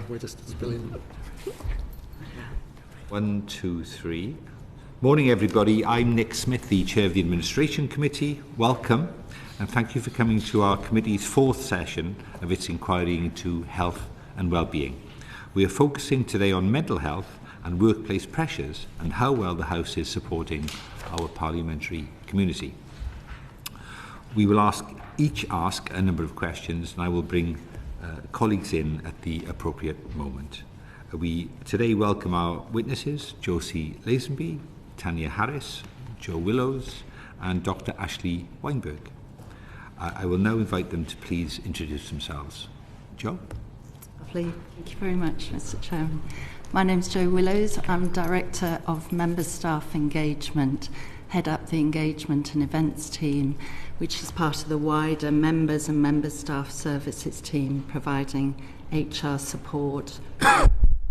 we're just spilling. 1, 2, 3. Morning, everybody. I'm Nick Smith, the Chair of the Administration Committee. Welcome, and thank you for coming to our committee's fourth session of its inquiry into health and well-being. We are focusing today on mental health and workplace pressures and how well the House is supporting our parliamentary community. We will each ask a number of questions, and I will bring colleagues in at the appropriate moment. We today welcome our witnesses, Josie Lazenby, Tanya Harris, Joe Willows, and Dr. Ashley Weinberg. I will now invite them to please introduce themselves. Joe? Lovely. Thank you very much, Mr. Chairman. My name's Joe Willows. I'm Director of Member Staff Engagement, head up the Engagement and Events team, which is part of the wider Members and Member Staff Services team, providing HR support,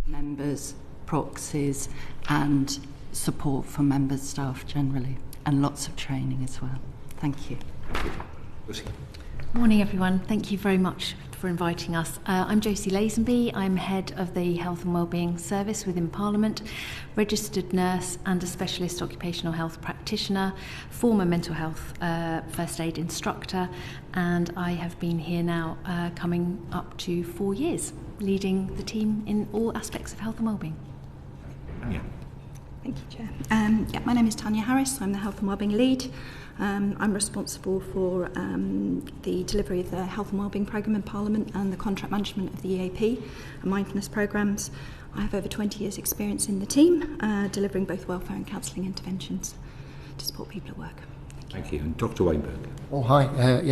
members, proxies, and support for member staff generally, and lots of training as well. Thank you. Morning, everyone. Thank you very much for inviting us. I'm Josie Lazenby. I'm head of the Health and Wellbeing Service within Parliament, registered nurse and a specialist occupational health practitioner, former mental health first aid instructor, and I have been here now coming up to 4 years, leading the team in all aspects of health and wellbeing. Yeah. Thank you, Chair. My name is Tanya Harris. I'm the Health and Wellbeing Lead. I'm responsible for the delivery of the Health and Wellbeing Programme in Parliament and the contract management of the EAP and mindfulness programmes. I have over 20 years' experience in the team, delivering both welfare and counselling interventions to support people at work. Thank you. And Dr. Weinberg. Oh, hi.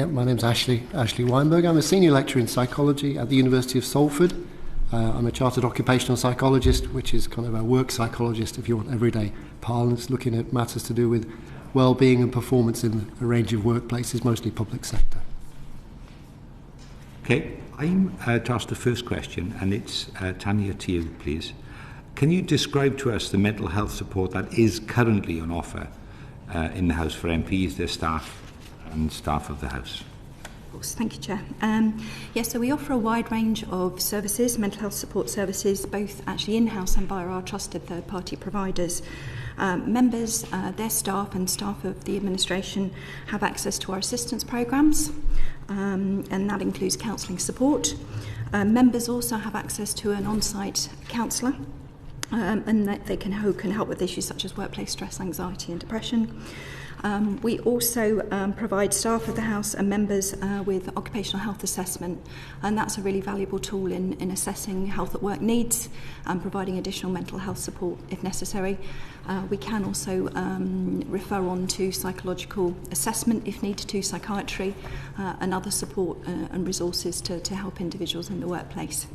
My name's Ashley Weinberg. I'm a senior lecturer in psychology at the University of Salford. I'm a chartered occupational psychologist, which is kind of a work psychologist, if you want, everyday parlance, looking at matters to do with well-being and performance in a range of workplaces, mostly public sector. Okay, I'm to ask the first question, and it's Tanya, to you, please. Can you describe to us the mental health support that is currently on offer in the House for MPs, their staff, and staff of the House? Of course, thank you, Chair. So we offer a wide range of services, mental health support services, both actually in-house and via our trusted third-party providers. Members, their staff and staff of the administration have access to our assistance programmes, and that includes counselling support. Members also have access to an on-site counsellor, and that they can help with issues such as workplace stress, anxiety and depression. We also provide staff of the House and members with occupational health assessment, and that's a really valuable tool in assessing health at work needs and providing additional mental health support if necessary. We can also refer on to psychological assessment if needed to, psychiatry and other support and resources to help individuals in the workplace.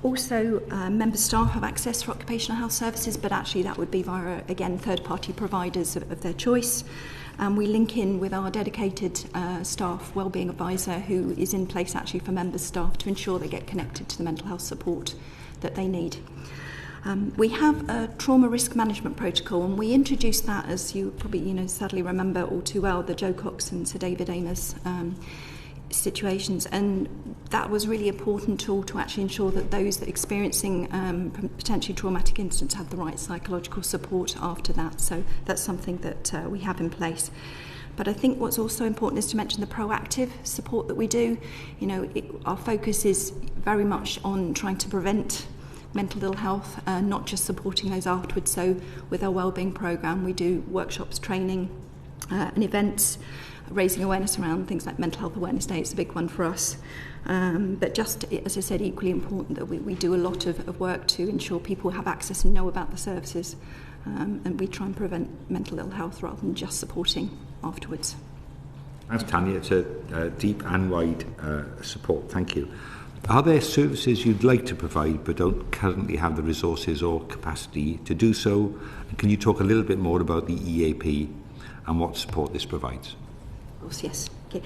Also, member staff have access for occupational health services, but actually that would be via, again, third-party providers of their choice. We link in with our dedicated staff wellbeing advisor, who is in place actually for member staff to ensure they get connected to the mental health support that they need. We have a trauma risk management protocol, and we introduced that, as you probably sadly remember all too well, the Joe Cox and Sir David Amos situations, and that was really important tool to actually ensure that those that are experiencing potentially traumatic incidents have the right psychological support after that. So that's something that we have in place. But I think what's also important is to mention the proactive support that we do. Our focus is very much on trying to prevent mental ill health, not just supporting those afterwards. So with our wellbeing programme, we do workshops, training and events, raising awareness around things like Mental Health Awareness Day. It's a big one for us. But just, as I said, equally important that we do a lot of work to ensure people have access and know about the services. And we try and prevent mental ill health rather than just supporting afterwards. Thanks, Tanya. It's a deep and wide support. Thank you. Are there services you'd like to provide but don't currently have the resources or capacity to do so? And can you talk a little bit more about the EAP and what support this provides? Of course, yes. Okay.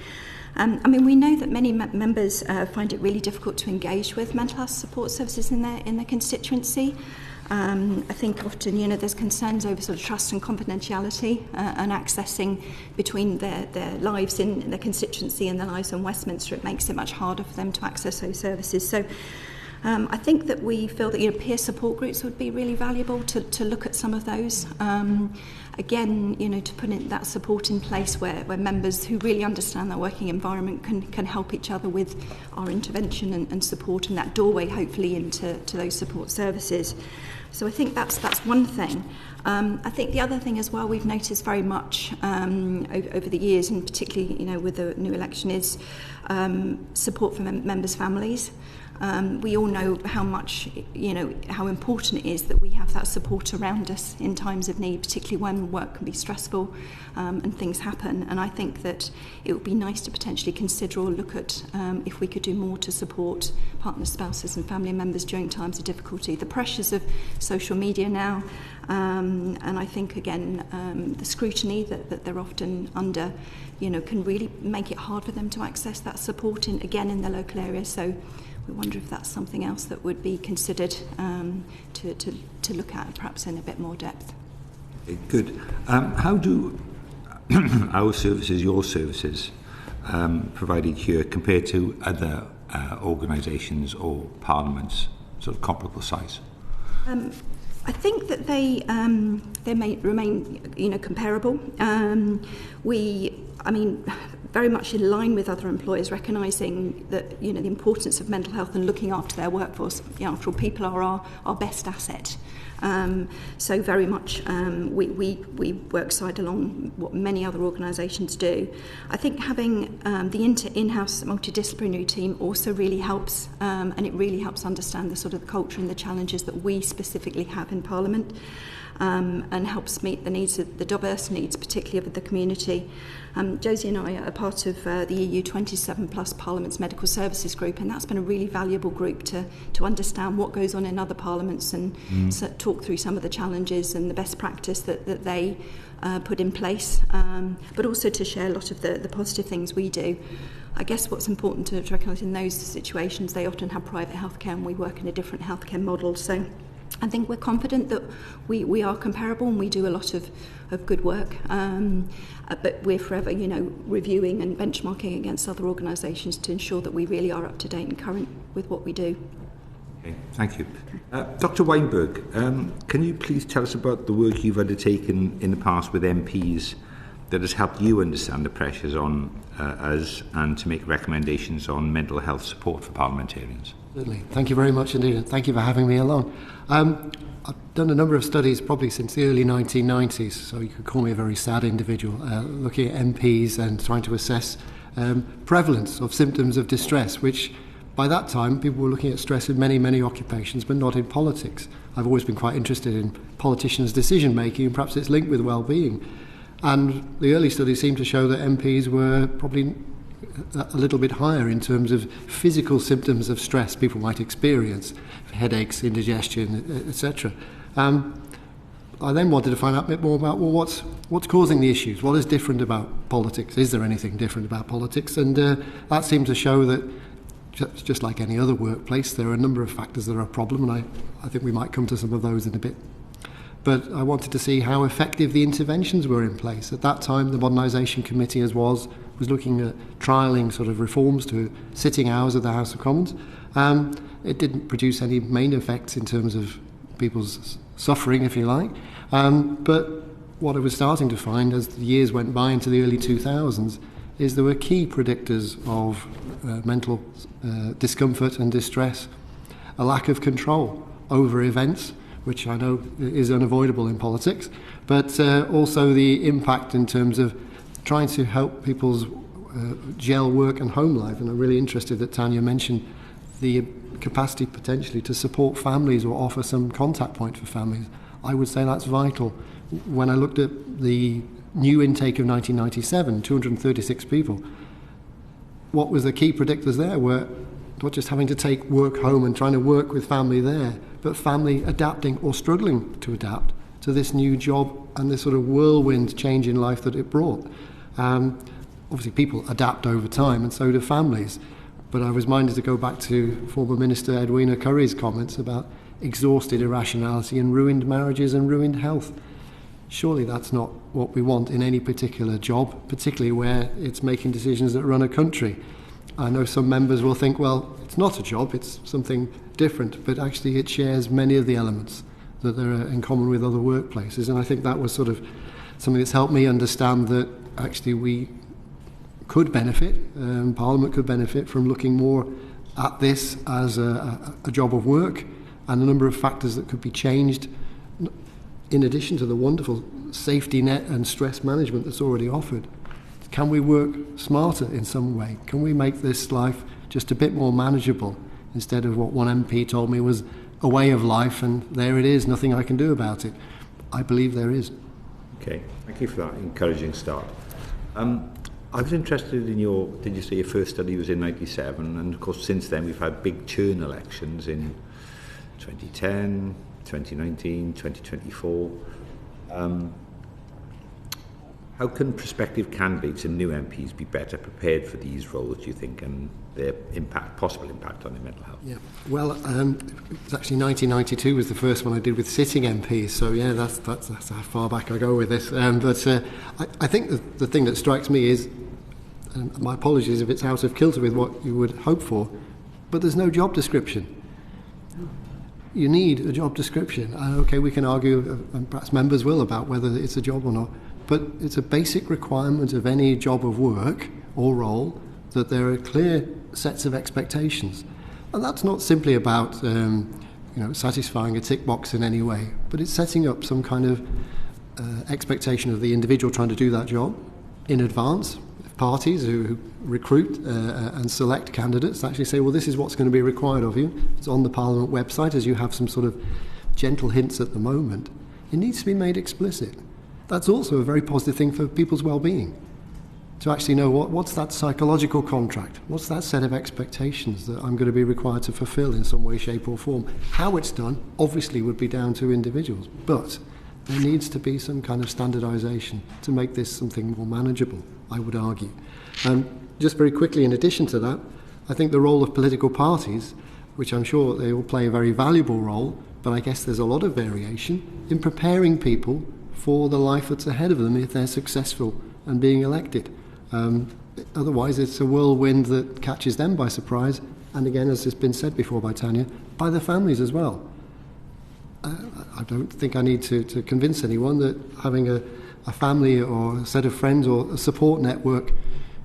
We know that many members find it really difficult to engage with mental health support services in their constituency. I think often, there's concerns over sort of trust and confidentiality and accessing between their lives in their constituency and their lives in Westminster. It makes it much harder for them to access those services. So I think that we feel that peer support groups would be really valuable to look at some of those. Again, to put that support in place where members who really understand their working environment can help each other with our intervention and support, and that doorway hopefully into those support services. So I think that's one thing. I think the other thing as well we've noticed very much over the years, and particularly with the new election, is support for members' families. We all know how much, how important it is that we have that support around us in times of need, particularly when work can be stressful and things happen. And I think that it would be nice to potentially consider or look at if we could do more to support partners, spouses and family members during times of difficulty. The pressures of social media now, and I think, again, the scrutiny that they're often under, can really make it hard for them to access that support in their local area. So we wonder if that's something else that would be considered to look at, perhaps in a bit more depth. Good. How do our services, your services, provided here compared to other organisations or parliaments, sort of comparable size? I think that they may remain, comparable. Very much in line with other employers, recognising that the importance of mental health and looking after their workforce. After all, people are our best asset. So very much we work side along what many other organisations do. I think having the in-house multidisciplinary team also really helps, and it really helps understand the sort of the culture and the challenges that we specifically have in Parliament. And helps meet the needs of the diverse needs, particularly of the community. Josie and I are part of the EU 27 Plus Parliament's Medical Services Group, and that's been a really valuable group to understand what goes on in other parliaments and talk through some of the challenges and the best practice that they put in place, but also to share a lot of the positive things we do. I guess what's important to recognise in those situations, they often have private healthcare and we work in a different healthcare model. So I think we're confident that we are comparable and we do a lot of good work, but we're forever, reviewing and benchmarking against other organisations to ensure that we really are up to date and current with what we do. Okay, thank you. Dr. Weinberg, can you please tell us about the work you've undertaken in the past with MPs that has helped you understand the pressures on us and to make recommendations on mental health support for parliamentarians? Certainly. Thank you very much indeed, and thank you for having me along. I've done a number of studies probably since the early 1990s, so you could call me a very sad individual, looking at MPs and trying to assess prevalence of symptoms of distress, which by that time people were looking at stress in many, many occupations, but not in politics. I've always been quite interested in politicians' decision-making, and perhaps it's linked with well-being. And the early studies seem to show that MPs were probably a little bit higher in terms of physical symptoms of stress people might experience, headaches, indigestion, etc. I then wanted to find out a bit more about what's causing the issues, what is different about politics, is there anything different about politics? And that seemed to show that just like any other workplace, there are a number of factors that are a problem, and I think we might come to some of those in a bit. But I wanted to see how effective the interventions were in place. At that time, the Modernisation Committee, as was looking at trialling sort of reforms to sitting hours of the House of Commons. It didn't produce any main effects in terms of people's suffering, if you like. But what I was starting to find as the years went by into the early 2000s is there were key predictors of mental discomfort and distress, a lack of control over events, which I know is unavoidable in politics, but also the impact in terms of trying to help people's gel work and home life. And I'm really interested that Tanya mentioned the capacity potentially to support families or offer some contact point for families. I would say that's vital. When I looked at the new intake of 1997, 236 people, what was the key predictors there were not just having to take work home and trying to work with family there, but family adapting or struggling to adapt to this new job and this sort of whirlwind change in life that it brought. Obviously people adapt over time, and so do families. But I was minded to go back to former Minister Edwina Curry's comments about exhausted irrationality and ruined marriages and ruined health. Surely that's not what we want in any particular job, particularly where it's making decisions that run a country. I know some members will think, well, it's not a job, it's something different, but actually it shares many of the elements that are in common with other workplaces. And I think that was sort of something that's helped me understand that actually we could benefit, Parliament could benefit from looking more at this as a job of work, and a number of factors that could be changed in addition to the wonderful safety net and stress management that's already offered. Can we work smarter in some way? Can we make this life just a bit more manageable instead of what one MP told me was a way of life and there it is, nothing I can do about it? I believe there is. Okay, thank you for that encouraging start. I was interested in did you say your first study was in 97? And of course since then we've had big churn elections in 2010, 2019, 2024. How can prospective candidates and new MPs be better prepared for these roles, do you think, and their possible impact on their mental health? Yeah, well, it was actually 1992 was the first one I did with sitting MPs, so yeah, that's how far back I go with this. But I think the thing that strikes me is, and my apologies if it's out of kilter with what you would hope for, but there's no job description. You need a job description. Okay, we can argue, and perhaps members will, about whether it's a job or not, but it's a basic requirement of any job of work or role that there are clear sets of expectations. And that's not simply about satisfying a tick box in any way, but it's setting up some kind of expectation of the individual trying to do that job in advance. Parties who recruit and select candidates actually say, well, this is what's going to be required of you. It's on the Parliament website, as you have some sort of gentle hints at the moment. It needs to be made explicit. That's also a very positive thing for people's well-being, to actually know what's that psychological contract, what's that set of expectations that I'm going to be required to fulfill in some way, shape or form. How it's done obviously would be down to individuals, but there needs to be some kind of standardisation to make this something more manageable, I would argue. Just very quickly, in addition to that, I think the role of political parties, which I'm sure they will play a very valuable role, but I guess there's a lot of variation in preparing people for the life that's ahead of them if they're successful and being elected. Otherwise, it's a whirlwind that catches them by surprise, and again, as has been said before by Tanya, by the families as well. I don't think I need to convince anyone that having a family or a set of friends or a support network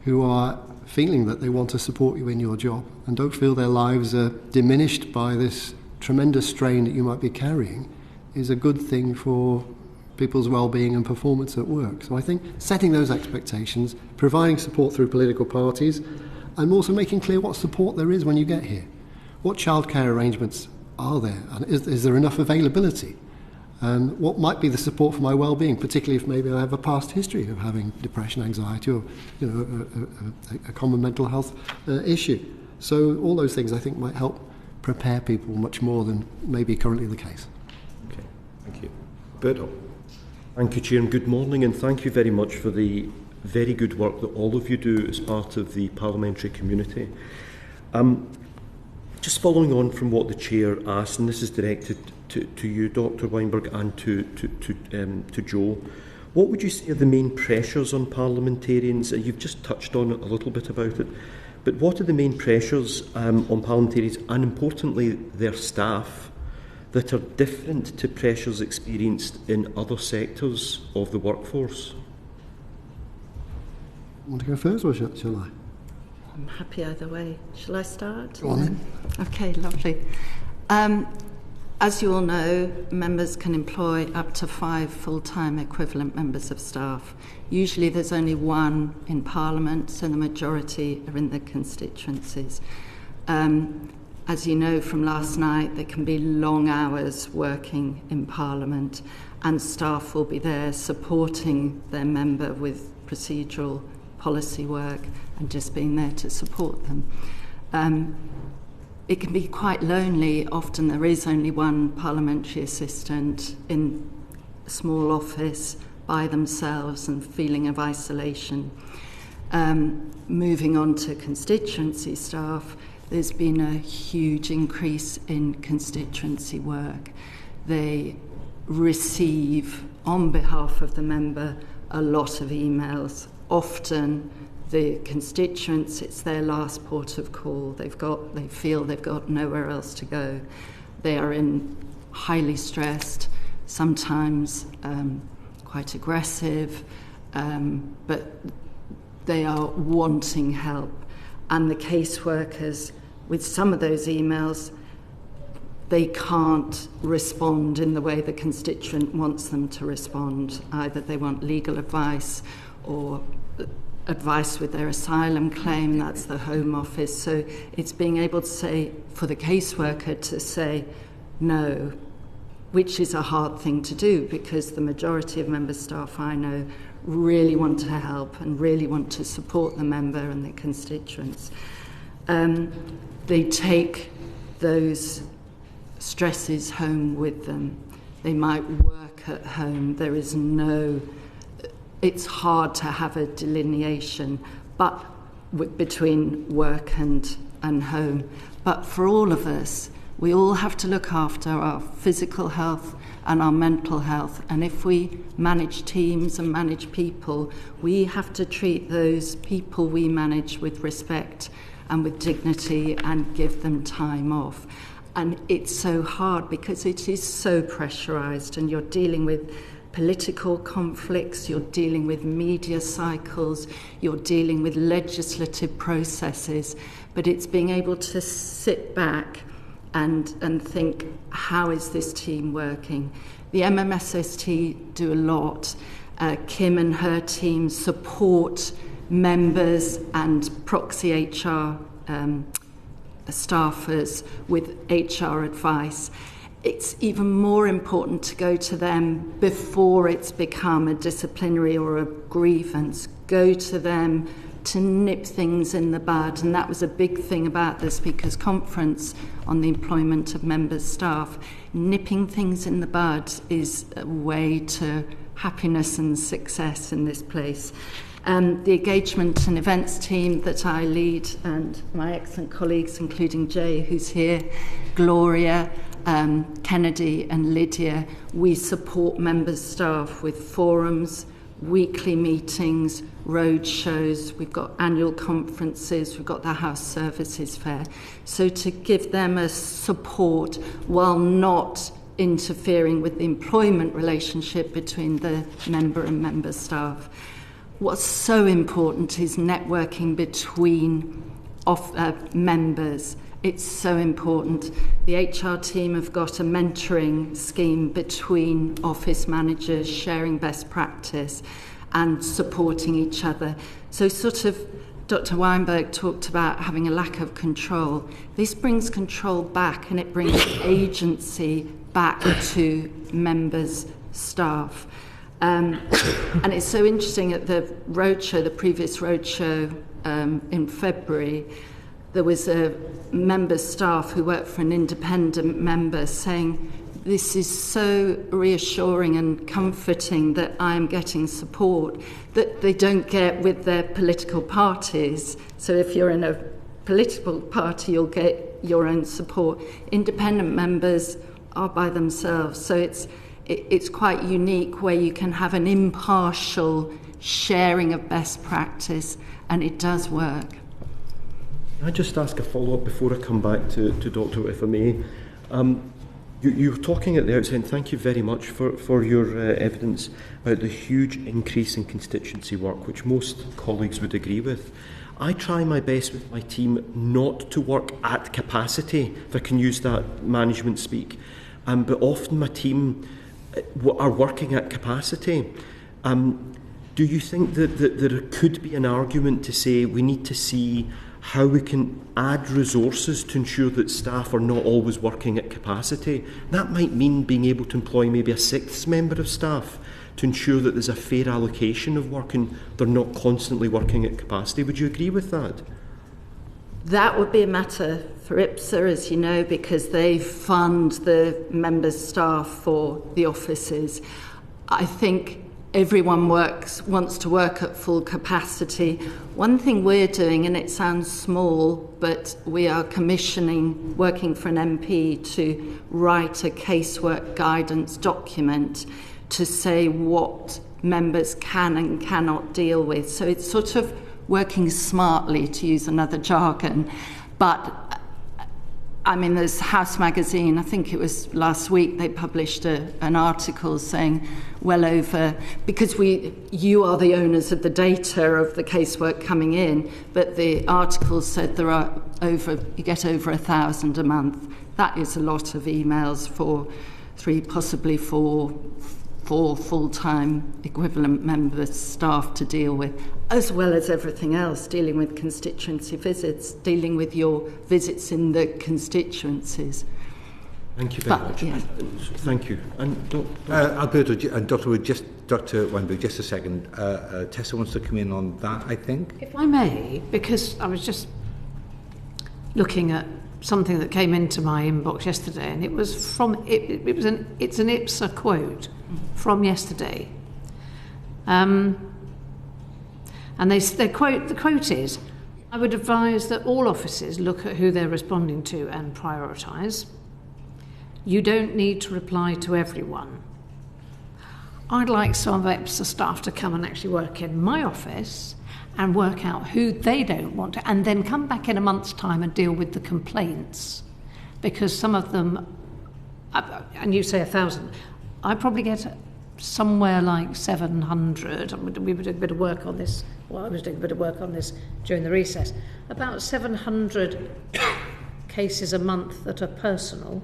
who are feeling that they want to support you in your job and don't feel their lives are diminished by this tremendous strain that you might be carrying is a good thing for people's well-being and performance at work. So I think setting those expectations, providing support through political parties, and also making clear what support there is when you get here. What childcare arrangements are there? And is there enough availability? What might be the support for my well-being, particularly if maybe I have a past history of having depression, anxiety, or a common mental health issue. So all those things I think might help prepare people much more than maybe currently the case. Okay, thank you. Berto. Thank you, Chair, and good morning, and thank you very much for the very good work that all of you do as part of the parliamentary community. Just following on from what the Chair asked, and this is directed to you, Dr. Weinberg, and to Jo, what would you say are the main pressures on parliamentarians? You've just touched on it a little bit about it, but what are the main pressures on parliamentarians, and importantly their staff, that are different to pressures experienced in other sectors of the workforce? Want to go first, or shall I? I'm happy either way. Shall I start? Go on then. Okay, lovely. As you all know, members can employ up to 5 full-time equivalent members of staff. Usually there's only one in Parliament, so the majority are in the constituencies. As you know from last night, there can be long hours working in Parliament, and staff will be there supporting their member with procedural policy work and just being there to support them. It can be quite lonely. Often there is only one parliamentary assistant in a small office by themselves and feeling of isolation. Moving on to constituency staff, there's been a huge increase in constituency work. They receive, on behalf of the member, a lot of emails. Often the constituents, it's their last port of call. They feel they've got nowhere else to go. They are highly stressed, sometimes quite aggressive, but they are wanting help. And the caseworkers, with some of those emails, they can't respond in the way the constituent wants them to respond. Either they want legal advice or advice with their asylum claim, that's the Home Office. So it's being able to say, for the caseworker to say no, which is a hard thing to do, because the majority of member staff I know really want to help and really want to support the member and the constituents. They take those stresses home with them. They might work at home. It's hard to have a delineation between work and home. But for all of us, we all have to look after our physical health and our mental health. And if we manage teams and manage people, we have to treat those people we manage with respect and with dignity and give them time off. And it's so hard because it is so pressurised, and you're dealing with political conflicts, you're dealing with media cycles, you're dealing with legislative processes, but it's being able to sit back and think, how is this team working? The MMSST do a lot. Kim and her team support members and proxy HR staffers with HR advice. It's even more important to go to them before it's become a disciplinary or a grievance. Go to them to nip things in the bud, and that was a big thing about the Speakers' Conference on the employment of members' staff. Nipping things in the bud is a way to happiness and success in this place. The engagement and events team that I lead, and my excellent colleagues, including Jay, who's here, Gloria, Kennedy and Lydia, we support members' staff with forums, weekly meetings, road shows, we've got annual conferences, we've got the House Services Fair. So to give them a support while not interfering with the employment relationship between the member and member staff. What's so important is networking between members. It's so important. The HR team have got a mentoring scheme between office managers, sharing best practice and supporting each other. So sort of Dr. Weinberg talked about having a lack of control. This brings control back, and it brings agency back to members' staff. And it's so interesting, at the roadshow, the previous roadshow in February, there was a member staff who worked for an independent member saying, this is so reassuring and comforting that I'm getting support that they don't get with their political parties. So if you're in a political party, you'll get your own support. Independent members are by themselves. So it's quite unique, where you can have an impartial sharing of best practice, and it does work. Can I just ask a follow-up before I come back to Dr. if I may? You were talking at the outset, and thank you very much for your evidence about the huge increase in constituency work, which most colleagues would agree with. I try my best with my team not to work at capacity, if I can use that management speak, but often my team are working at capacity. Do you think that there could be an argument to say we need to see how we can add resources to ensure that staff are not always working at capacity? That might mean being able to employ maybe a sixth member of staff to ensure that there's a fair allocation of work and they're not constantly working at capacity. Would you agree with that? That would be a matter for IPSA, as you know, because they fund the member staff for the offices. I think everyone wants to work at full capacity. One thing we're doing, and it sounds small, but we are commissioning, working for an MP to write a casework guidance document to say what members can and cannot deal with. So it's sort of working smartly, to use another jargon. But I mean, there's House magazine, I think it was last week, they published an article saying well over, because you are the owners of the data of the casework coming in, but the article said you get over 1,000 a month. That is a lot of emails for 3, possibly 4 full-time equivalent members staff to deal with, as well as everything else, dealing with constituency visits, dealing with your visits in the constituencies. Thank you very much. Yeah. Thank you. And Alberto and Dr. Weinberg, just a second. Tessa wants to come in on that, I think. If I may, because I was just looking at something that came into my inbox yesterday, and it was it's an IPSA quote from yesterday, and the quote is, "I would advise that all offices look at who they're responding to and prioritise. You don't need to reply to everyone. I'd like some of IPSA staff to come and actually work in my office and work out who they don't want to, and then come back in a month's time and deal with the complaints, because some of them, and you say 1,000, I probably get somewhere like 700. We were doing a bit of work on this. Well, I was doing a bit of work on this during the recess. About 700 cases a month that are personal,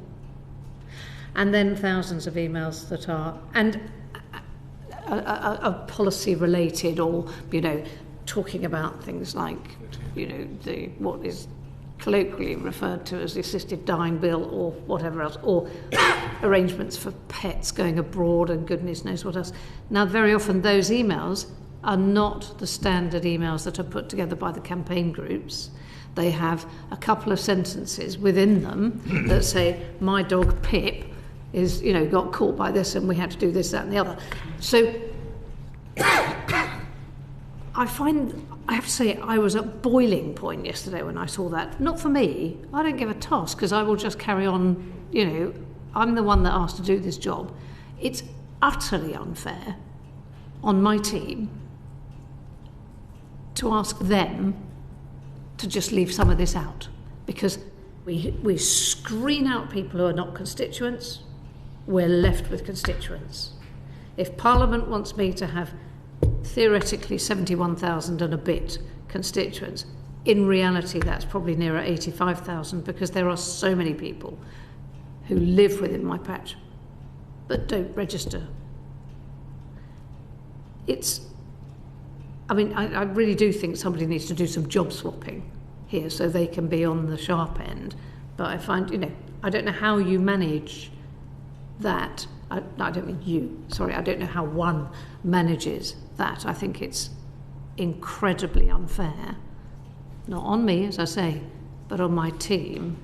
and then thousands of emails that are policy related, or talking about things like what is colloquially referred to as the assisted dying bill, or whatever else, or arrangements for pets going abroad and goodness knows what else. Now, very often those emails are not the standard emails that are put together by the campaign groups. They have a couple of sentences within them that say, my dog Pip is, got caught by this and we had to do this, that and the other. So I have to say, I was at boiling point yesterday when I saw that. Not for me. I don't give a toss, because I will just carry on. I'm the one that asked to do this job. It's utterly unfair on my team to ask them to just leave some of this out, because we screen out people who are not constituents. We're left with constituents. If Parliament wants me to have theoretically 71,000 and a bit constituents, in reality that's probably nearer 85,000, because there are so many people who live within my patch but don't register. I really do think somebody needs to do some job swapping here so they can be on the sharp end. But I find, I don't know how you manage that. I don't mean you, sorry, I don't know how one manages that. I think it's incredibly unfair, not on me, as I say, but on my team,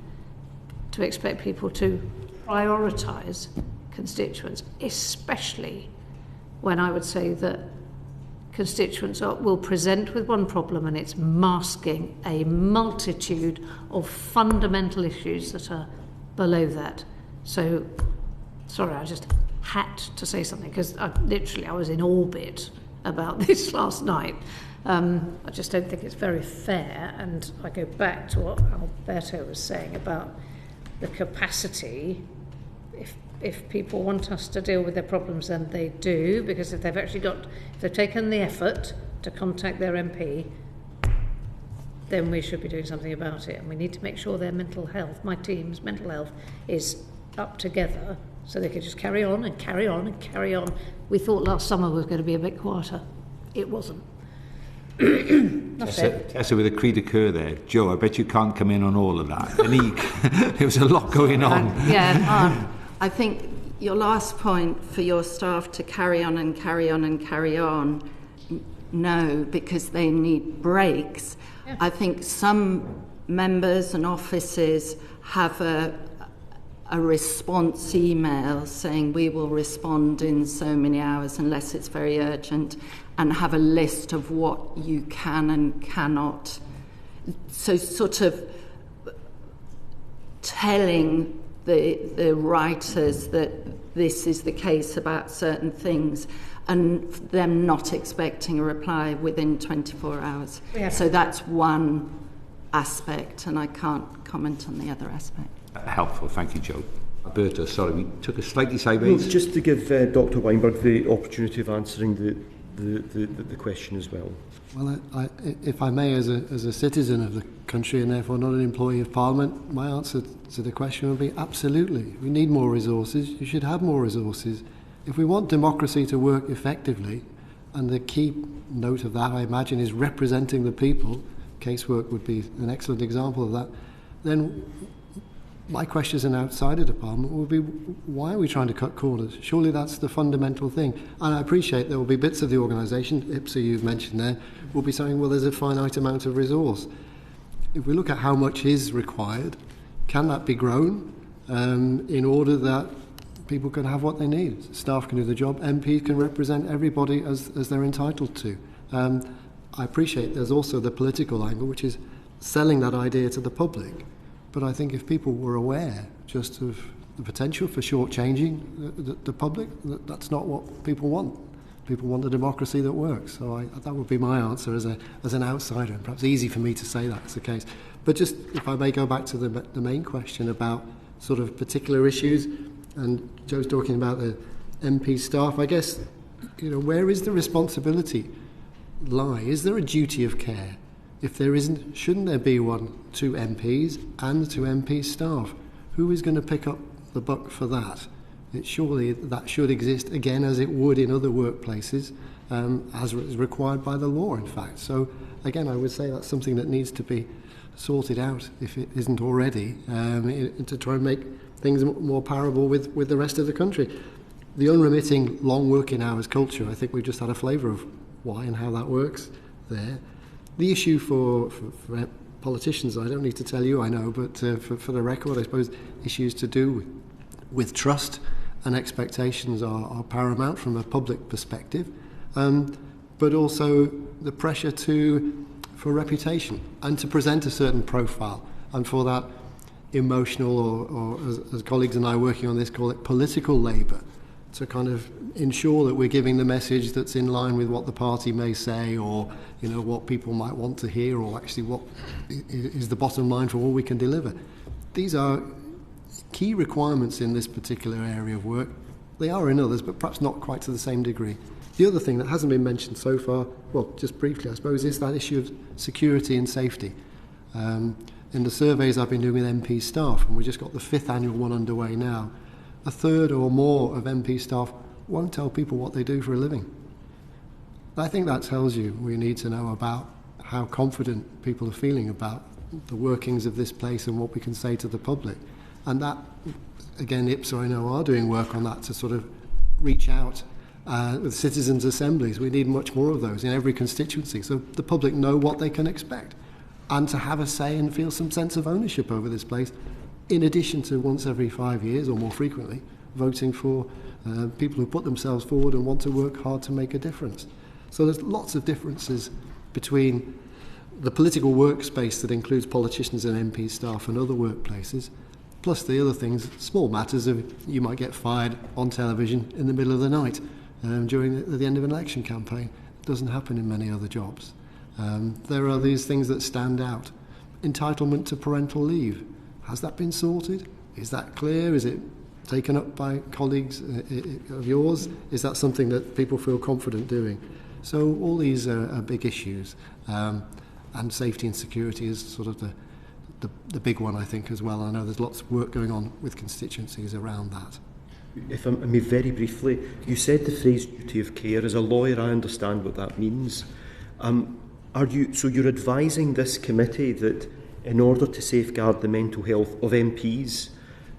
to expect people to prioritise constituents, especially when I would say that constituents will present with one problem and it's masking a multitude of fundamental issues that are below that. So, sorry, I just had to say something, because I was in orbit about this last night. I just don't think it's very fair, and I go back to what Alberto was saying about the capacity. If people want us to deal with their problems, then they do, because if they've taken the effort to contact their MP, then we should be doing something about it, and we need to make sure their mental health, my team's mental health, is up together, so they could just carry on and carry on and carry on. We thought last summer was going to be a bit quieter. It wasn't. Tessa, with a cri de coeur there. Joe, I bet you can't come in on all of that. There was a lot going on. I think your last point for your staff to carry on and carry on and carry on, no, because they need breaks. Yeah. I think some members and offices have a response email saying we will respond in so many hours unless it's very urgent, and have a list of what you can and cannot. So sort of telling the writers that this is the case about certain things, and them not expecting a reply within 24 hours. Yeah. So that's one aspect, and I can't comment on the other aspect. Helpful, thank you, Jo. Alberto, sorry, we took a slightly sideways. Well, just to give Dr. Weinberg the opportunity of answering the question as well. Well, if I may, as a citizen of the country and therefore not an employee of Parliament, my answer to the question would be absolutely. We need more resources. You should have more resources. If we want democracy to work effectively, and the key note of that, I imagine, is representing the people, casework would be an excellent example of that, then my question as an outsider to Parliament would be, why are we trying to cut corners? Surely that's the fundamental thing. And I appreciate there will be bits of the organisation, IPSA you've mentioned there, will be saying, well, there's a finite amount of resource. If we look at how much is required, can that be grown in order that people can have what they need? Staff can do the job, MPs can represent everybody as they're entitled to. I appreciate there's also the political angle, which is selling that idea to the public. But I think if people were aware just of the potential for shortchanging the public, that's not what people want. People want a democracy that works. So that would be my answer as an outsider. And perhaps easy for me to say that's the case. But just, if I may go back to the main question about sort of particular issues, and Joe's talking about the MP staff, I guess, where is the responsibility lie? Is there a duty of care? If there isn't, shouldn't there be one to MPs and to MP staff? Who is going to pick up the buck for that? Surely that should exist again, as it would in other workplaces, as is required by the law, in fact. So again, I would say that's something that needs to be sorted out, if it isn't already, to try and make things more parable with the rest of the country. The unremitting long working hours culture, I think we've just had a flavour of why and how that works there. The issue for politicians, I don't need to tell you, I know, but for the record, I suppose issues to do with trust and expectations are paramount from a public perspective, but also the pressure for reputation and to present a certain profile, and for that emotional, or as colleagues and I working on this call it, political labour, to kind of ensure that we're giving the message that's in line with what the party may say, or what people might want to hear, or actually what is the bottom line for all we can deliver. These are key requirements in this particular area of work. They are in others, but perhaps not quite to the same degree. The other thing that hasn't been mentioned so far, well, just briefly I suppose, is that issue of security and safety. In the surveys I've been doing with MP staff, and we just got the 5th annual one underway now, a third or more of MP staff won't tell people what they do for a living. I think that tells you we need to know about how confident people are feeling about the workings of this place and what we can say to the public. And that, again, IPSA, I know, are doing work on that to sort of reach out with citizens' assemblies. We need much more of those in every constituency, so the public know what they can expect, and to have a say and feel some sense of ownership over this place, in addition to once every 5 years or more frequently voting for people who put themselves forward and want to work hard to make a difference. So there's lots of differences between the political workspace that includes politicians and MP staff and other workplaces, plus the other things, small matters of you might get fired on television in the middle of the night during the end of an election campaign. It doesn't happen in many other jobs. There are these things that stand out. Entitlement to parental leave. Has that been sorted? Is that clear? Is it taken up by colleagues of yours? Is that something that people feel confident doing? So all these are big issues. And safety and security is sort of the big one, I think, as well. I know there's lots of work going on with constituencies around that. If I may, very briefly, you said the phrase duty of care. As a lawyer, I understand what that means. So you're advising this committee that in order to safeguard the mental health of MPs,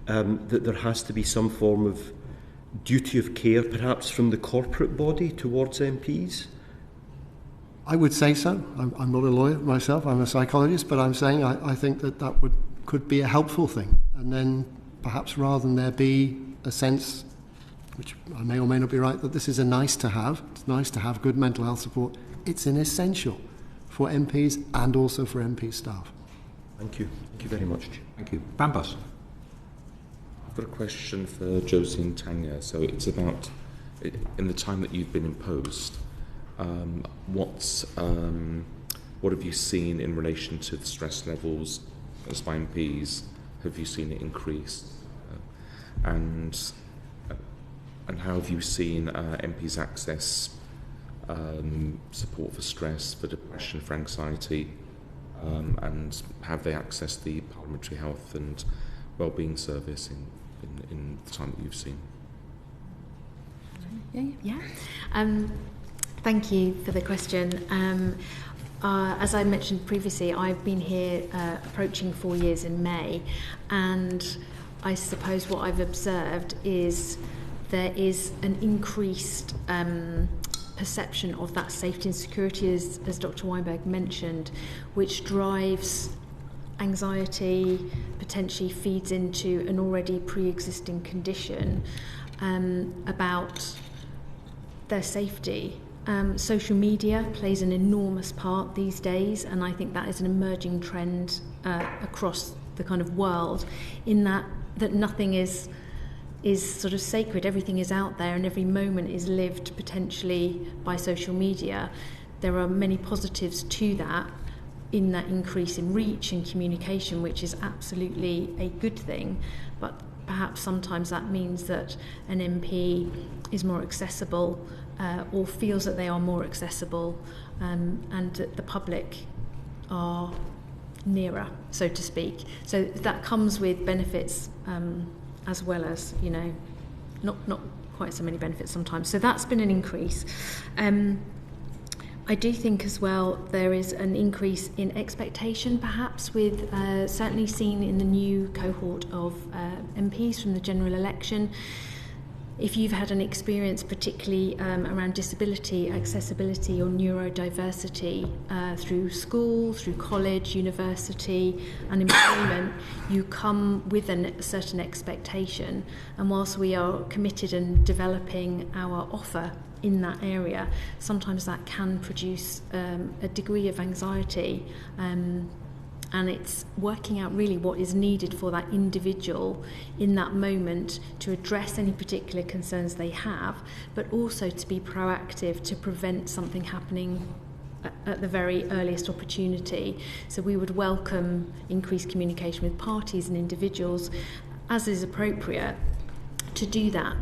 that there has to be some form of duty of care, perhaps from the corporate body towards MPs? I would say so. I'm not a lawyer myself, I'm a psychologist, but I'm saying I think that could be a helpful thing. And then perhaps rather than there be a sense, which I may or may not be right, that this is a nice to have, it's nice to have good mental health support, it's an essential for MPs and also for MP staff. Thank you. Thank you very much. Thank you. Pampos. got a question for Josie and Tanya. So it's about, in the time that you've been in post, what have you seen in relation to the stress levels as by MPs? Have you seen it increase? And how have you seen MPs access support for stress, for depression, for anxiety, and have they accessed the Parliamentary Health and Wellbeing Service in the time that you've seen? Yeah. Thank you for the question. As I mentioned previously, I've been here approaching 4 years in May, and I suppose what I've observed is there is an increased perception of that safety and security, as Dr. Weinberg mentioned, which drives anxiety, potentially feeds into an already pre-existing condition about their safety. Social media plays an enormous part these days, and I think that is an emerging trend across the kind of world, in that nothing is sort of sacred. Everything is out there, and every moment is lived potentially by social media. There are many positives to that, in that increase in reach and communication, which is absolutely a good thing, but perhaps sometimes that means that an MP is more accessible or feels that they are more accessible, and that the public are nearer, so to speak. So that comes with benefits as well as, not quite so many benefits sometimes. So that's been an increase. I do think as well there is an increase in expectation, perhaps, with certainly seen in the new cohort of MPs from the general election. If you've had an experience particularly around disability, accessibility or neurodiversity through school, through college, university and employment, you come with a certain expectation. And whilst we are committed in developing our offer in that area, sometimes that can produce a degree of anxiety, and it's working out really what is needed for that individual in that moment to address any particular concerns they have, but also to be proactive to prevent something happening at the very earliest opportunity. So we would welcome increased communication with parties and individuals as is appropriate to do that.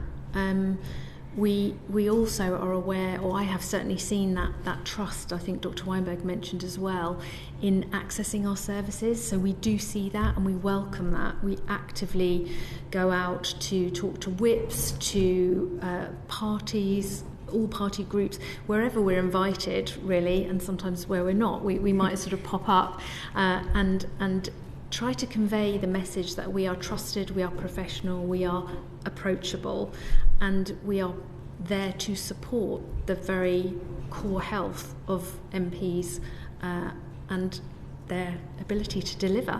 We also are aware, or I have certainly seen that trust, I think Dr. Weinberg mentioned as well, in accessing our services. So we do see that and we welcome that. We actively go out to talk to whips, to parties, all party groups, wherever we're invited really, and sometimes where we're not, we might sort of pop up and try to convey the message that we are trusted, we are professional, we are approachable, and we are there to support the very core health of MPs and their ability to deliver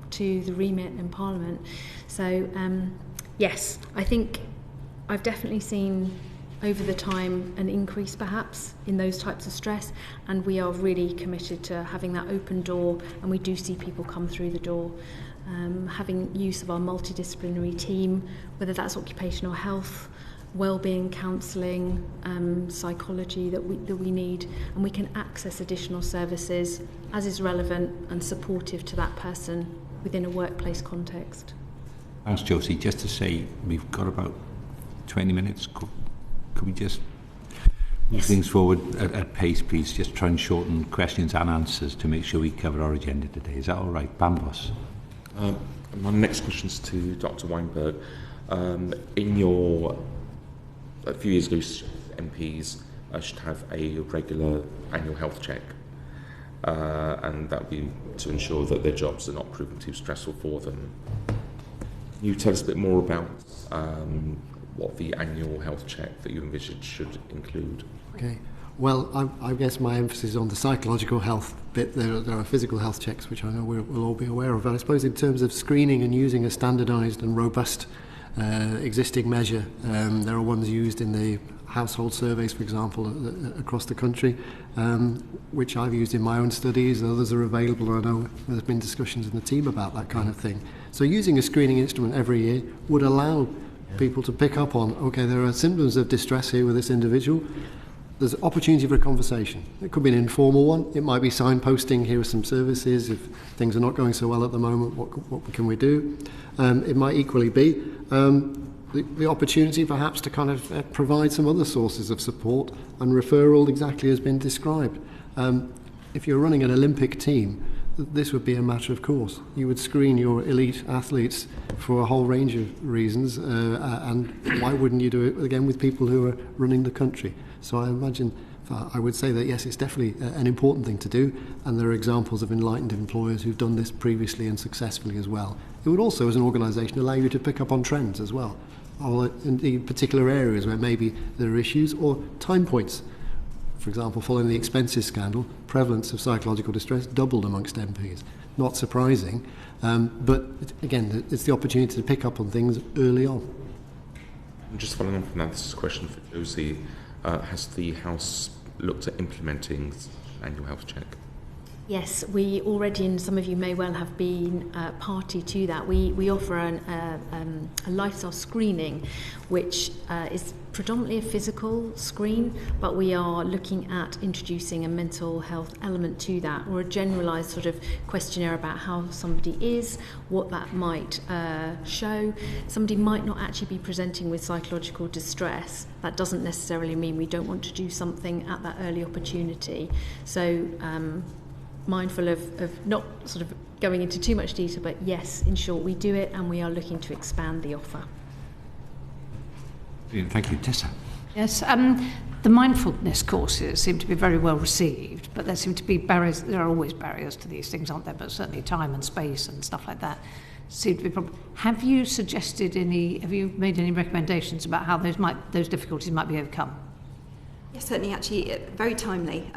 to the remit in Parliament. So yes, I think I've definitely seen over the time an increase perhaps in those types of stress, and we are really committed to having that open door, and we do see people come through the door. Having use of our multidisciplinary team, whether that's occupational health, wellbeing, counselling, psychology that we need, and we can access additional services as is relevant and supportive to that person within a workplace context. Thanks, Josie. Just to say, we've got about 20 minutes. Could we just move things forward at pace, please? Just try and shorten questions and answers to make sure we cover our agenda today. Is that all right? Bambos. My next question is to Dr. Weinberg. A few years ago, MPs should have a regular annual health check, and that would be to ensure that their jobs are not proving too stressful for them. Can you tell us a bit more about what the annual health check that you envisage should include? Okay. Well, I guess my emphasis is on the psychological health bit. There are physical health checks, which I know we'll all be aware of. But I suppose in terms of screening and using a standardised and robust existing measure. There are ones used in the household surveys, for example, across the country, which I've used in my own studies. Others are available. I know there's been discussions in the team about that kind of thing. So using a screening instrument every year would allow people to pick up on, okay, there are symptoms of distress here with this individual. There's opportunity for a conversation. It could be an informal one. It might be signposting, here are some services. If things are not going so well at the moment, what can we do? It might equally be the opportunity perhaps to kind of provide some other sources of support, and referral exactly has been described. If you're running an Olympic team, this would be a matter of course. You would screen your elite athletes for a whole range of reasons, and why wouldn't you do it again with people who are running the country? So I imagine, I would say that yes, it's definitely an important thing to do, and there are examples of enlightened employers who've done this previously and successfully as well. It would also, as an organisation, allow you to pick up on trends as well, or in particular areas where maybe there are issues or time points. For example, following the expenses scandal, prevalence of psychological distress doubled amongst MPs. Not surprising, but again, it's the opportunity to pick up on things early on. Just following on from that, this is a question for Josie. Has the House looked at implementing annual health check? Yes, we already, and some of you may well have been party to that. We offer a lifestyle screening, which is predominantly a physical screen, but we are looking at introducing a mental health element to that, or a generalised sort of questionnaire about how somebody is, what that might show. Somebody might not actually be presenting with psychological distress. That doesn't necessarily mean we don't want to do something at that early opportunity. So mindful of not sort of going into too much detail, but yes, in short, we do it, and we are looking to expand the offer. Thank you. Tessa? Yes, the mindfulness courses seem to be very well received, but there seem to be barriers. There are always barriers to these things, aren't there? But certainly time and space and stuff like that seem to be a problem. Have you made any recommendations about how those difficulties might be overcome? Yes, certainly, actually, very timely.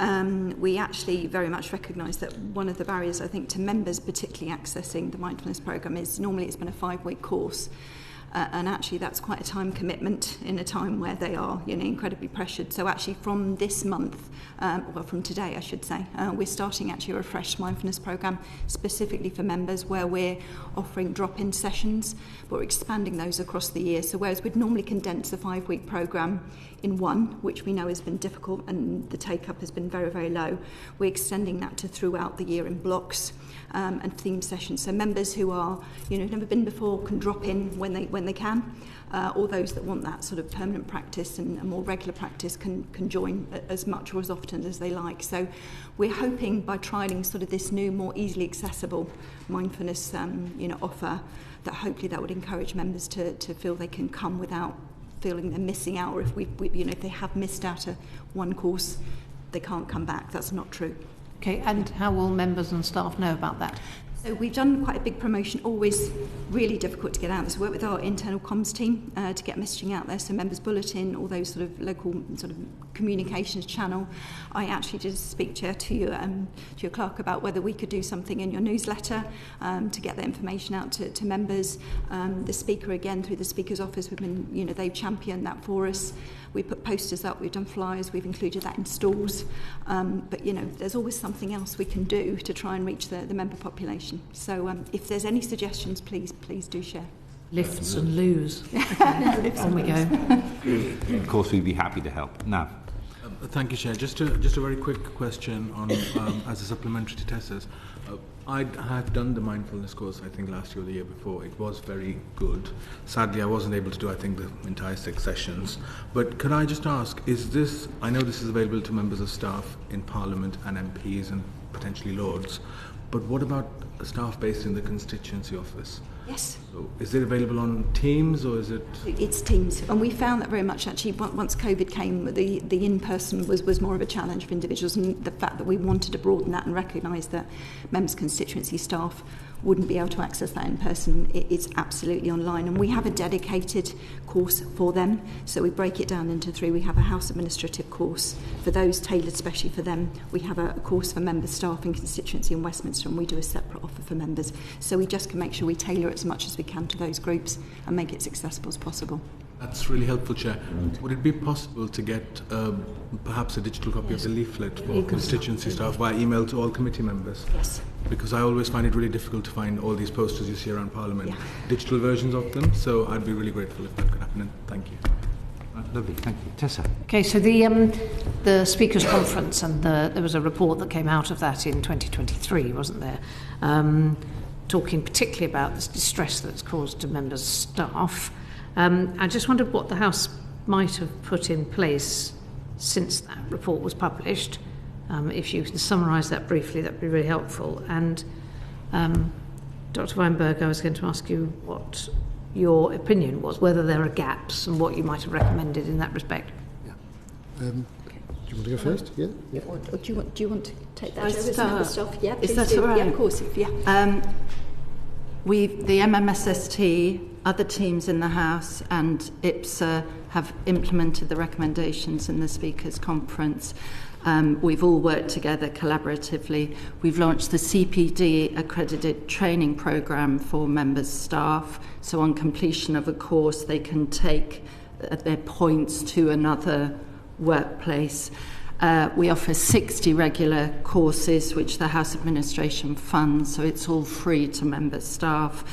We actually very much recognise that one of the barriers, I think, to members particularly accessing the mindfulness programme is normally it's been a 5-week course. And actually that's quite a time commitment in a time where they are, incredibly pressured. So actually from this month, from today I should say, we're starting actually a refreshed mindfulness programme specifically for members, where we're offering drop-in sessions, but we're expanding those across the year. So whereas we'd normally condense a 5-week programme in one, which we know has been difficult and the take-up has been very, very low, we're extending that to throughout the year in blocks and theme sessions. So members who are, never been before can drop in when they can, or those that want that sort of permanent practice and a more regular practice can join as much or as often as they like. So we're hoping by trialling sort of this new, more easily accessible mindfulness offer, that hopefully that would encourage members to feel they can come without feeling they're missing out, or if if they have missed out one course, they can't come back. That's not true. Okay, and how will members and staff know about that? So we've done quite a big promotion, always really difficult to get out. So we work with our internal comms team to get messaging out there. So members bulletin, all those sort of local sort of communications channel. I actually did speak to your clerk about whether we could do something in your newsletter to get the information out to members. The speaker, again, through the speaker's office, we've been, they've championed that for us. We put posters up, we've done flyers, we've included that in stalls. But, there's always something else we can do to try and reach the member population. So if there's any suggestions, please do share. Lifts and loos. Okay, on we go. Of course, we'd be happy to help. Now, thank you, Chair. Just a very quick question on as a supplementary to Tessa's. I have done the mindfulness course, I think, last year or the year before. It was very good. Sadly, I wasn't able to do, I think, the entire 6 sessions. But could I just ask, I know this is available to members of staff in Parliament and MPs and potentially Lords, but what about staff based in the constituency office? Yes. So is it available on Teams, or is it? It's Teams, and we found that very much actually once COVID came, the in-person was more of a challenge for individuals, and the fact that we wanted to broaden that and recognise that members' constituency staff wouldn't be able to access that in person, it's absolutely online. And we have a dedicated course for them. So we break it down into 3. We have a house administrative course for those tailored especially for them. We have a course for member staff in constituency in Westminster, and we do a separate offer for members. So we just can make sure we tailor it as much as we can to those groups and make it as accessible as possible. That's really helpful, Chair. Would it be possible to get perhaps a digital copy of the leaflet for constituency staff via email to all committee members? Yes. Because I always find it really difficult to find all these posters you see around Parliament, Yeah. digital versions of them, so I'd be really grateful if that could happen, and thank you. Lovely, thank you. Tessa. Okay, so the Speakers' Conference, and there was a report that came out of that in 2023, wasn't there? Talking particularly about this distress that's caused to members' staff. I just wondered what the House might have put in place since that report was published. If you can summarise that briefly, that would be really helpful. And Dr. Weinberg, I was going to ask you what your opinion was, whether there are gaps and what you might have recommended in that respect. Yeah. Do you want to go first? Yeah. Or do you want to take that? I Joe, as start. member staff? Yeah, Is please that do. all right? Yeah, of course. Yeah. The MMSST, other teams in the House and IPSA have implemented the recommendations in the Speakers' Conference. We've all worked together collaboratively. We've launched the CPD accredited training programme for members' staff. So on completion of a course, they can take their points to another workplace. We offer 60 regular courses which the House Administration funds, so it's all free to member staff.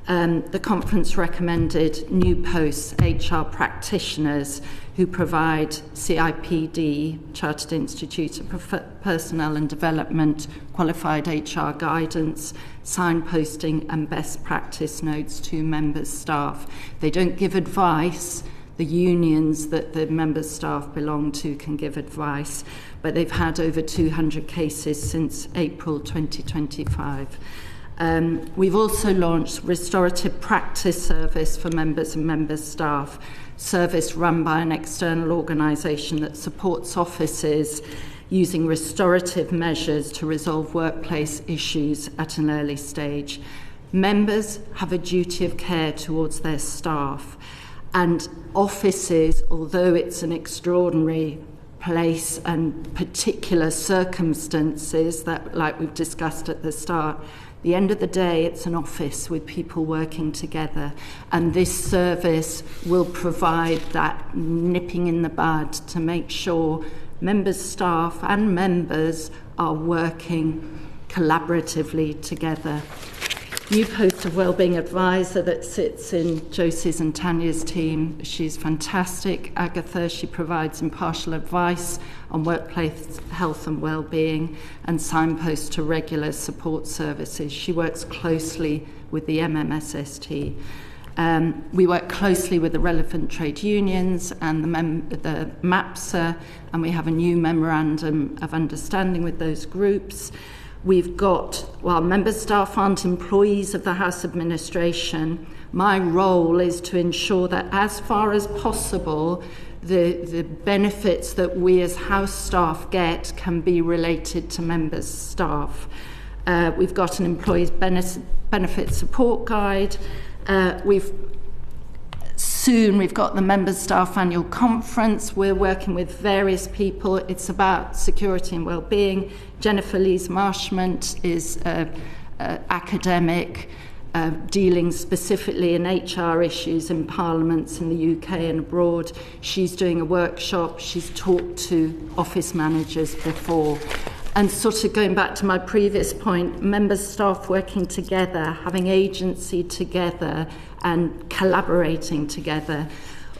The conference recommended new posts, HR practitioners who provide CIPD, Chartered Institute of Personnel and Development, qualified HR guidance, signposting and best practice notes to members' staff. They don't give advice. The unions that the member staff belong to can give advice, but they've had over 200 cases since April 2025. We've also launched restorative practice service for members and member staff, service run by an external organisation that supports offices using restorative measures to resolve workplace issues at an early stage. Members have a duty of care towards their staff, and offices, although it's an extraordinary place and particular circumstances that, like we've discussed at the start, at the end of the day, it's an office with people working together, and this service will provide that nipping in the bud to make sure members' staff and members are working collaboratively together. New post of Wellbeing Advisor that sits in Josie's and Tanya's team. She's fantastic. Agatha, she provides impartial advice on workplace health and well-being and signposts to regular support services. She works closely with the MMSST. We work closely with the relevant trade unions and the MAPSA, and we have a new memorandum of understanding with those groups. We've got, while member staff aren't employees of the House Administration, my role is to ensure that as far as possible, the benefits that we as House staff get can be related to members' staff. We've got an employees benefit support guide. We've got the Members' Staff Annual Conference. We're working with various people. It's about security and well-being. Jennifer Lees Marshment is academic, dealing specifically in HR issues in parliaments in the UK and abroad. She's doing a workshop. She's talked to office managers before. And sort of going back to my previous point, members' staff working together, having agency together and collaborating together.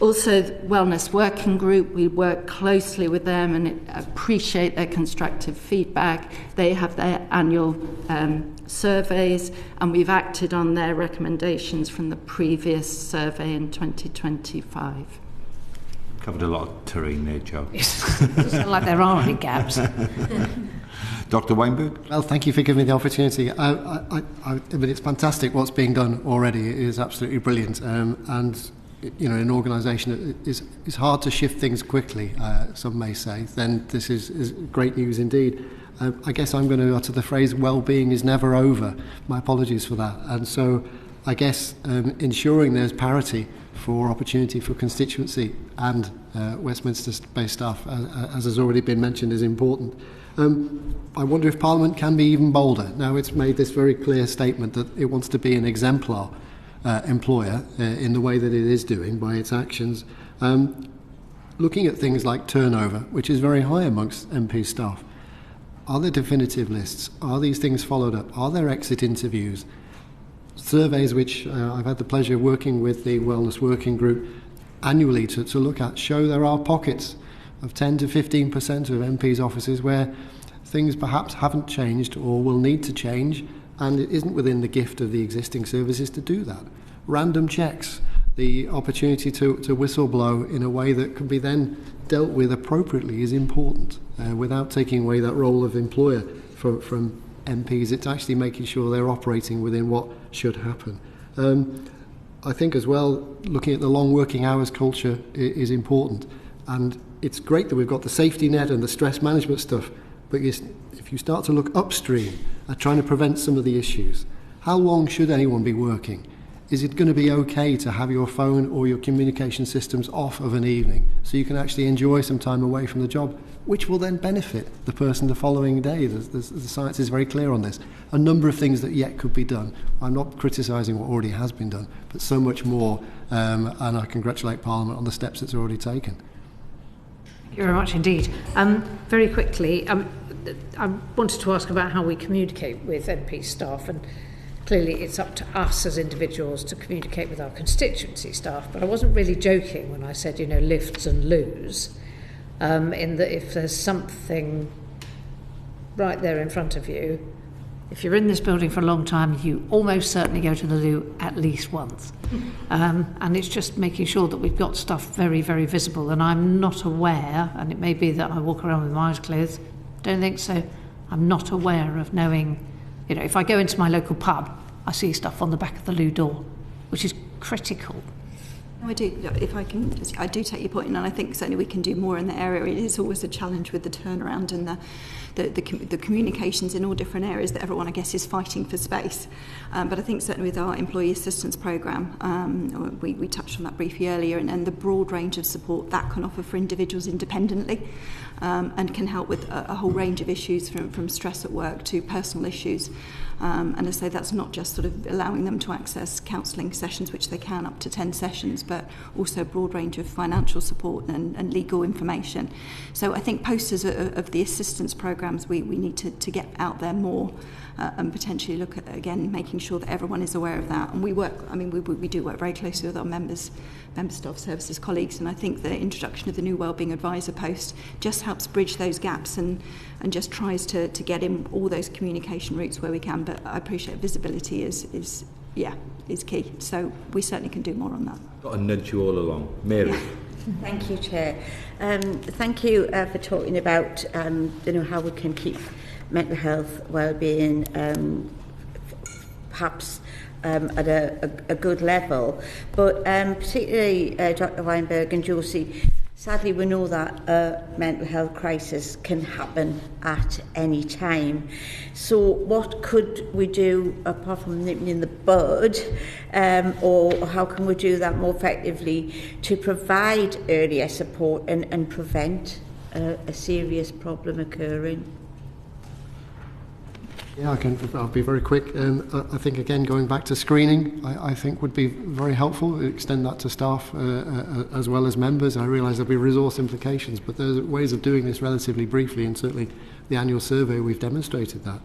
Also, the Wellness Working Group, we work closely with them and appreciate their constructive feedback. They have their annual surveys, and we've acted on their recommendations from the previous survey in 2025. Covered a lot of terrain there, Joe. It doesn't sound like there are any gaps. Dr. Weinberg? Well, thank you for giving me the opportunity. I mean, it's fantastic what's being done already. It is absolutely brilliant. And, you know, in an organisation, it's hard to shift things quickly, some may say. Then this is great news indeed. I guess I'm going to utter the phrase "well-being is never over." My apologies for that. And so I guess ensuring there's parity for opportunity for constituency and Westminster-based staff, as has already been mentioned, is important. I wonder if Parliament can be even bolder. Now, it's made this very clear statement that it wants to be an exemplar employer in the way that it is doing by its actions. Looking at things like turnover, which is very high amongst MP staff. Are there definitive lists? Are these things followed up? Are there exit interviews? Surveys which I've had the pleasure of working with the Wellness Working Group annually to look at show there are pockets of 10 to 15% of MPs' offices where things perhaps haven't changed or will need to change, and it isn't within the gift of the existing services to do that. Random checks, the opportunity to whistleblow in a way that can be then dealt with appropriately is important without taking away that role of employer from MPs. It's actually making sure they're operating within what should happen. I think as well, looking at the long working hours culture is important, and it's great that we've got the safety net and the stress management stuff, but if you start to look upstream at trying to prevent some of the issues, how long should anyone be working? Is it going to be okay to have your phone or your communication systems off of an evening so you can actually enjoy some time away from the job, which will then benefit the person the following day? The science is very clear on this. A number of things that yet could be done. I'm not criticising what already has been done, but so much more, and I congratulate Parliament on the steps it's already taken. Thank you very much indeed. Very quickly, I wanted to ask about how we communicate with MP staff, and clearly it's up to us as individuals to communicate with our constituency staff, but I wasn't really joking when I said, lifts and loos, in that if there's something right there in front of you, if you're in this building for a long time, you almost certainly go to the loo at least once. And it's just making sure that we've got stuff very, very visible. And I'm not aware, and it may be that I walk around with my eyes closed, don't think so, I'm not aware of knowing, if I go into my local pub, I see stuff on the back of the loo door, which is critical. I do, if I can, I do take your point, and I think certainly we can do more in the area. It is always a challenge with the turnaround and the communications in all different areas that everyone, I guess, is fighting for space. But I think certainly with our employee assistance programme, we touched on that briefly earlier, and the broad range of support that can offer for individuals independently, and can help with a whole range of issues from stress at work to personal issues. And I say that's not just sort of allowing them to access counselling sessions, which they can, up to 10 sessions, but also a broad range of financial support and legal information. So I think posters of the assistance programmes we need to get out there more, and potentially look at, again, making sure that everyone is aware of that. And we do work very closely with our member staff services colleagues, and I think the introduction of the new Wellbeing Advisor post just helps bridge those gaps and just tries to get in all those communication routes where we can. But I appreciate visibility is key. So we certainly can do more on that. Got to nudge you all along. Mary. Yeah. Thank you, Chair. Thank you for talking about how we can keep mental health, well-being, perhaps at a good level. But particularly Dr. Weinberg and Josie, sadly we know that a mental health crisis can happen at any time. So what could we do apart from nipping in the bud, or how can we do that more effectively to provide earlier support and prevent a serious problem occurring? Yeah, I'll be very quick. I think, again, going back to screening, I think would be very helpful. Extend that to staff as well as members. I realise there'll be resource implications, but there's ways of doing this relatively briefly, and certainly the annual survey we've demonstrated that.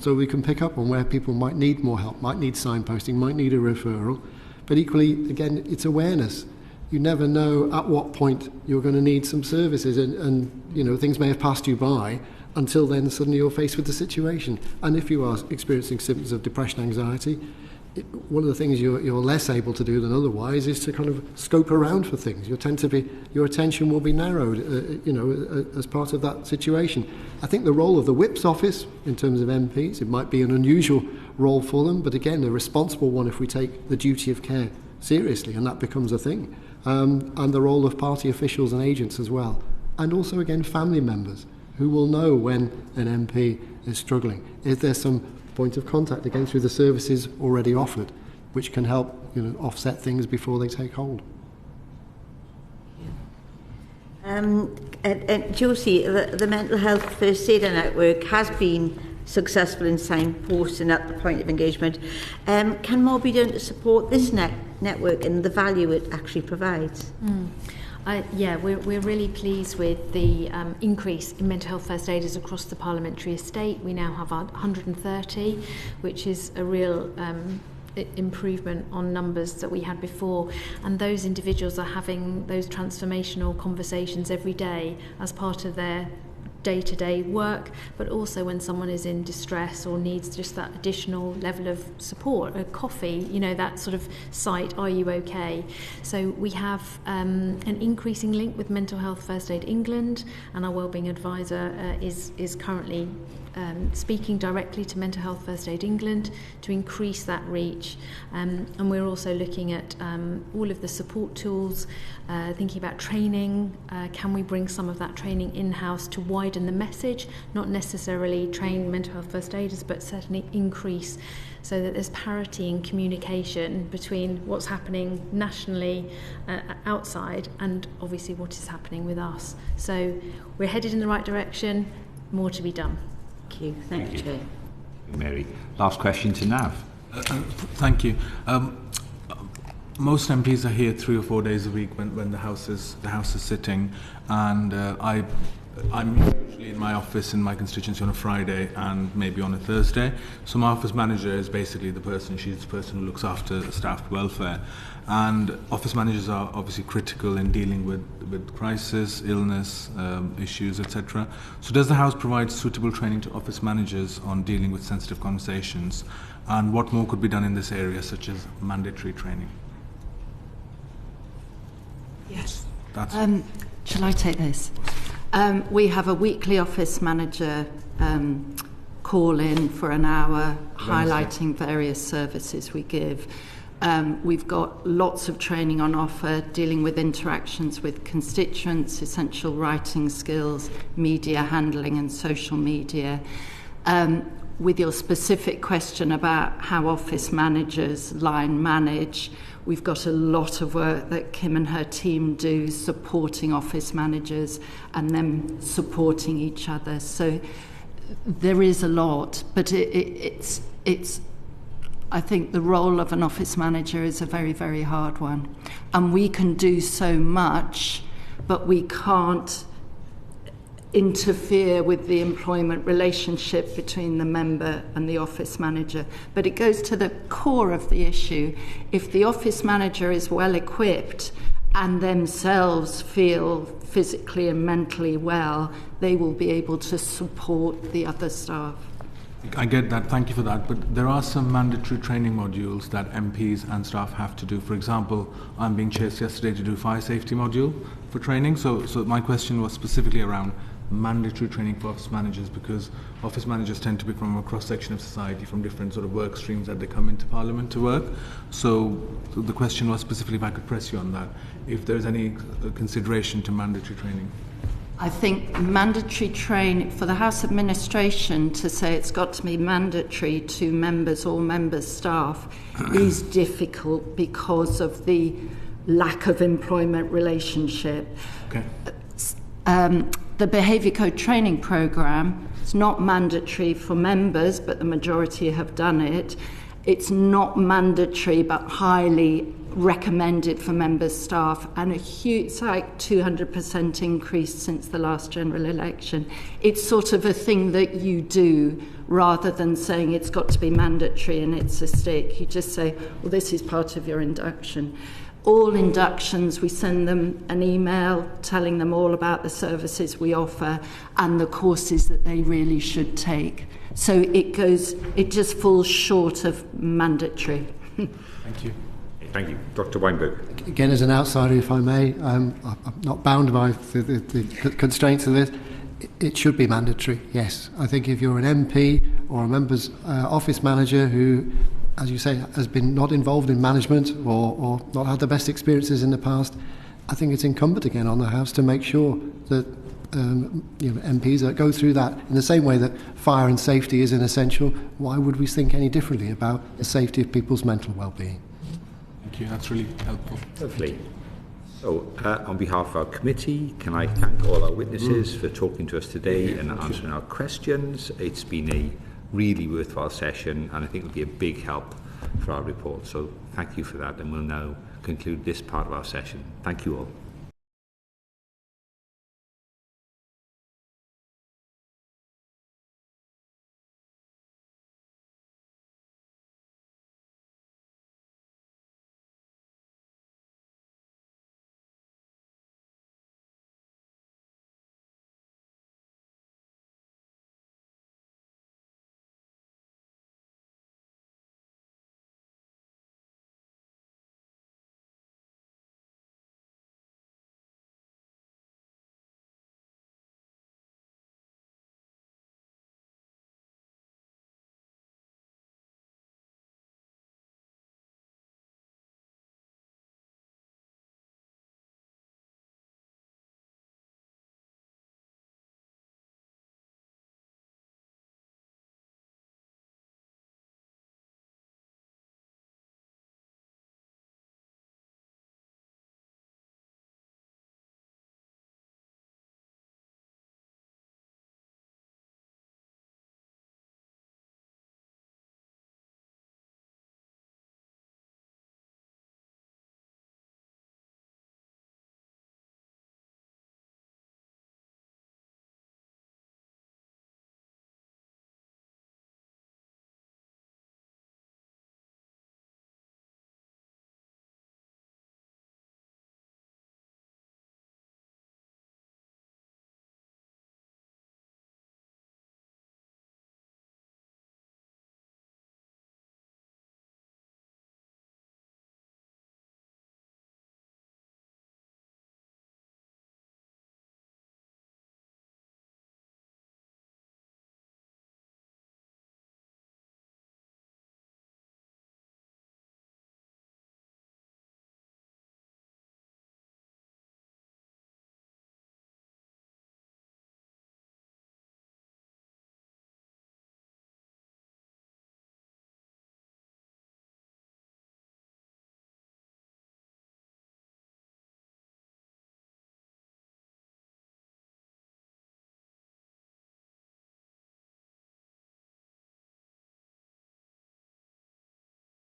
So we can pick up on where people might need more help, might need signposting, might need a referral. But equally, again, it's awareness. You never know at what point you're going to need some services, and things may have passed you by. Until then, suddenly you're faced with the situation. And if you are experiencing symptoms of depression, anxiety, one of the things you're less able to do than otherwise is to kind of scope around for things. Your attention will be narrowed, as part of that situation. I think the role of the Whip's office, in terms of MPs, it might be an unusual role for them, but again, a responsible one if we take the duty of care seriously, and that becomes a thing. And the role of party officials and agents as well. And also, again, family members. Who will know when an MP is struggling? Is there some point of contact again through the services already offered, which can help offset things before they take hold? Josie, the Mental Health First Aider Network has been successful in signposting at the point of engagement. Can more be done to support this network and the value it actually provides? We're really pleased with the increase in mental health first aiders across the Parliamentary estate. We now have 130, which is a real improvement on numbers that we had before, and those individuals are having those transformational conversations every day as part of their day-to-day work, but also when someone is in distress or needs just that additional level of support, a coffee, that sort of site, are you okay? So we have an increasing link with Mental Health First Aid England, and our Wellbeing advisor is currently speaking directly to Mental Health First Aid England to increase that reach, and we're also looking at all of the support tools, thinking about training. Can we bring some of that training in-house to widen the message, not necessarily train mental health first aiders, but certainly increase so that there's parity in communication between what's happening nationally outside and obviously what is happening with us. So we're headed in the right direction, more to be done. Thank you, Chair. Mary. Last question to Nav. Thank you. Most MPs are here 3 or 4 days a week when the house is sitting, and I'm usually in my office in my constituency on a Friday and maybe on a Thursday. So my office manager is basically she's the person who looks after staff welfare. And office managers are obviously critical in dealing with crisis, illness, issues, etc. So does the House provide suitable training to office managers on dealing with sensitive conversations? And what more could be done in this area, such as mandatory training? Yes. Shall I take this? We have a weekly office manager call in for an hour, highlighting various services we give. We've got lots of training on offer, dealing with interactions with constituents, essential writing skills, media handling and social media. With your specific question about how office managers line manage, we've got a lot of work that Kim and her team do supporting office managers and them supporting each other. So there is a lot, but it's I think the role of an office manager is a very, very hard one. And we can do so much, but we can't interfere with the employment relationship between the member and the office manager. But it goes to the core of the issue. If the office manager is well equipped and themselves feel physically and mentally well, they will be able to support the other staff. I get that, thank you for that, but there are some mandatory training modules that MPs and staff have to do. For example, I'm being chased yesterday to do fire safety module for training, so my question was specifically around mandatory training for office managers, because office managers tend to be from a cross-section of society, from different sort of work streams that they come into Parliament to work. So the question was specifically, if I could press you on that, if there's any consideration to mandatory training. I think mandatory training for the House administration to say it's got to be mandatory to members or members' staff is difficult because of the lack of employment relationship. Okay. The Behaviour Code training programme is not mandatory for members, but the majority have done it. It's not mandatory but highly recommended for members' staff, and a huge, it's like 200% increase since the last general election. It's sort of a thing that you do rather than saying it's got to be mandatory and it's a stick. You just say, well, this is part of your induction. All inductions, we send them an email telling them all about the services we offer and the courses that they really should take. So it just falls short of mandatory. Thank you. Thank you. Dr. Weinberg. Again, as an outsider, if I may, I'm not bound by the constraints of this. It should be mandatory, yes. I think if you're an MP or a member's office manager who, as you say, has been not involved in management or not had the best experiences in the past, I think it's incumbent again on the House to make sure that MPs that go through that in the same way that fire and safety is an essential. Why would we think any differently about the safety of people's mental well-being? Thank you, that's really helpful. Lovely. So, on behalf of our committee, can I thank all our witnesses for talking to us today and answering our questions. It's been a really worthwhile session, and I think it'll be a big help for our report. So thank you for that, and we'll now conclude this part of our session. Thank you all.